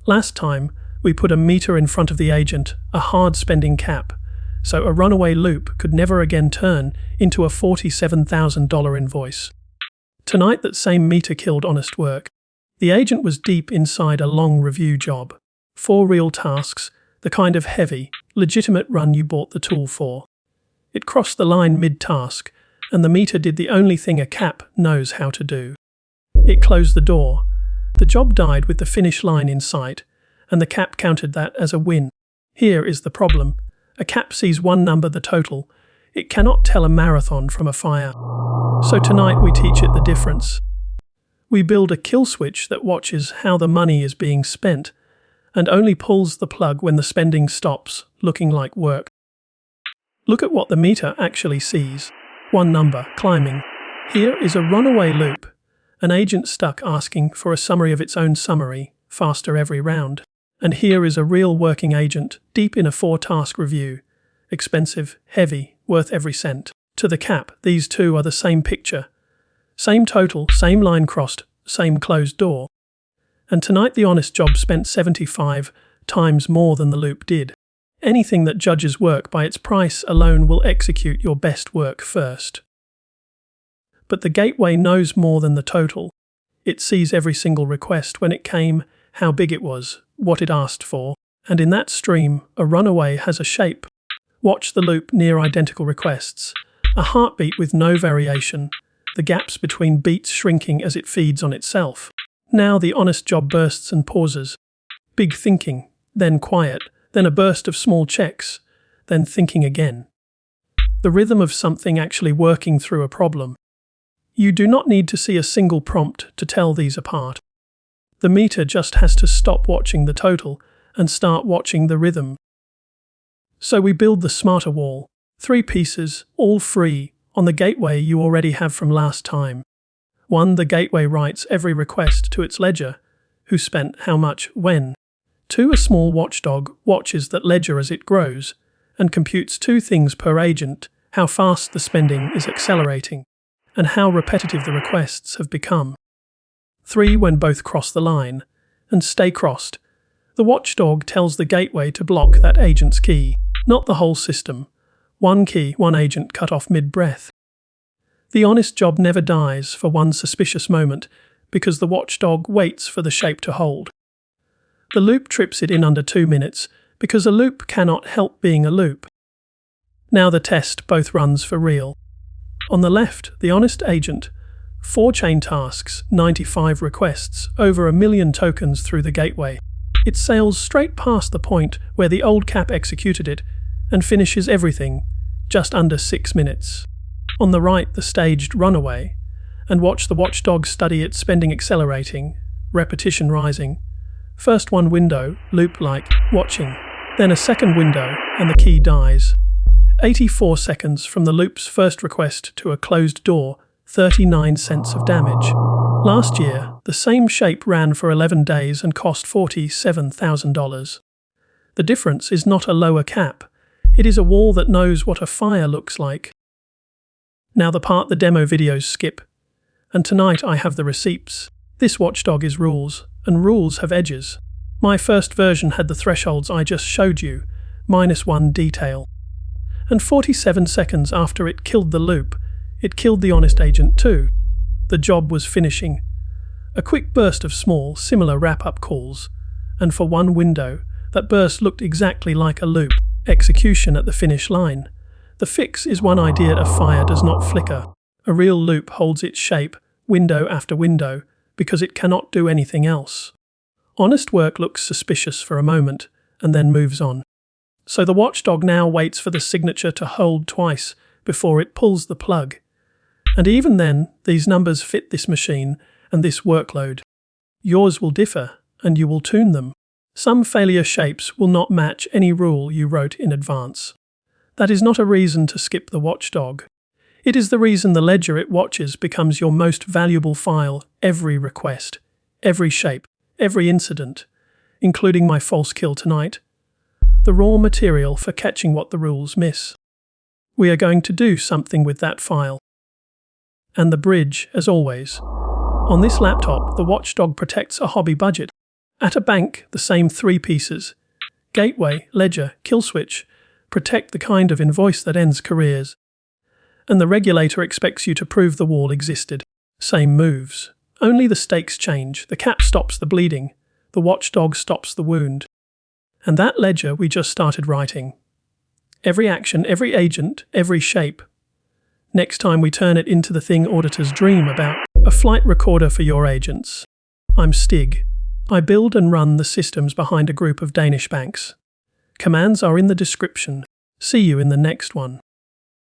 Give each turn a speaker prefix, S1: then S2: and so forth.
S1: Last time, we put a meter in front of the agent, a hard spending cap, so a runaway loop could never again turn into a $47,000 invoice. Tonight that same meter killed honest work. The agent was deep inside a long review job. 4 real tasks, the kind of heavy, legitimate run you bought the tool for. It crossed the line mid-task, and the meter did the only thing a cap knows how to do. It closed the door. The job died with the finish line in sight, and the cap counted that as a win. Here is the problem. A cap sees one number, the total. It cannot tell a marathon from a fire. So tonight we teach it the difference. We build a kill switch that watches how the money is being spent and only pulls the plug when the spending stops looking like work. Look at what the meter actually sees. One number, climbing. Here is a runaway loop. An agent stuck asking for a summary of its own summary, faster every round. And here is a real working agent, deep in a 4-task review. Expensive, heavy, worth every cent. To the cap, these two are the same picture. Same total, same line crossed, same closed door. And tonight the honest job spent 75 times more than the loop did. Anything that judges work by its price alone will execute your best work first. But the gateway knows more than the total. It sees every single request, when it came, how big it was, what it asked for, and in that stream, a runaway has a shape. Watch the loop near identical requests, a heartbeat with no variation, the gaps between beats shrinking as it feeds on itself. Now the honest job bursts and pauses. Big thinking, then quiet, then a burst of small checks, then thinking again. The rhythm of something actually working through a problem. You do not need to see a single prompt to tell these apart. The meter just has to stop watching the total and start watching the rhythm. So we build the smarter wall. 3 pieces, all free, on the gateway you already have from last time. 1. The gateway writes every request to its ledger, who spent how much, when. 2. A small watchdog watches that ledger as it grows, and computes 2 things per agent, how fast the spending is accelerating, and how repetitive the requests have become. 3. When both cross the line, and stay crossed, the watchdog tells the gateway to block that agent's key, not the whole system. 1 key, 1 agent cut off mid-breath. The honest job never dies for one suspicious moment because the watchdog waits for the shape to hold. The loop trips it in under 2 minutes because a loop cannot help being a loop. Now the test both runs for real. On the left, the honest agent, 4 chain tasks, 95 requests, over 1 million tokens through the gateway. It sails straight past the point where the old cap executed it and finishes everything, just under 6 minutes. On the right, the staged runaway, and watch the watchdog study its spending accelerating, repetition rising. First one window, loop-like, watching, then a second window, and the key dies. 84 seconds from the loop's first request to a closed door, 39 cents of damage. Last year, the same shape ran for 11 days and cost $47,000. The difference is not a lower cap. It is a wall that knows what a fire looks like. Now the part the demo videos skip. And tonight I have the receipts. This watchdog is rules, and rules have edges. My first version had the thresholds I just showed you, -1 detail. And 47 seconds after it killed the loop, it killed the honest agent too. The job was finishing. A quick burst of small, similar wrap-up calls, and for one window, that burst looked exactly like a loop. Execution at the finish line. The fix is one idea a fire does not flicker. A real loop holds its shape, window after window, because it cannot do anything else. Honest work looks suspicious for a moment, and then moves on. So the watchdog now waits for the signature to hold twice before it pulls the plug. And even then, these numbers fit this machine and this workload. Yours will differ, and you will tune them. Some failure shapes will not match any rule you wrote in advance. That is not a reason to skip the watchdog. It is the reason the ledger it watches becomes your most valuable file. Every request, every shape, every incident, including my false kill tonight. The raw material for catching what the rules miss. We are going to do something with that file. And the bridge, as always. On this laptop, the watchdog protects a hobby budget. At a bank, the same three pieces: gateway, ledger, killswitch, protect the kind of invoice that ends careers. And the regulator expects you to prove the wall existed. Same moves. Only the stakes change. The cap stops the bleeding. The watchdog stops the wound. And that ledger we just started writing. Every action, every agent, every shape. Next time we turn it into the thing auditors dream about. A flight recorder for your agents. I'm Stig. I build and run the systems behind a group of Danish banks. Commands are in the description. See you in the next one.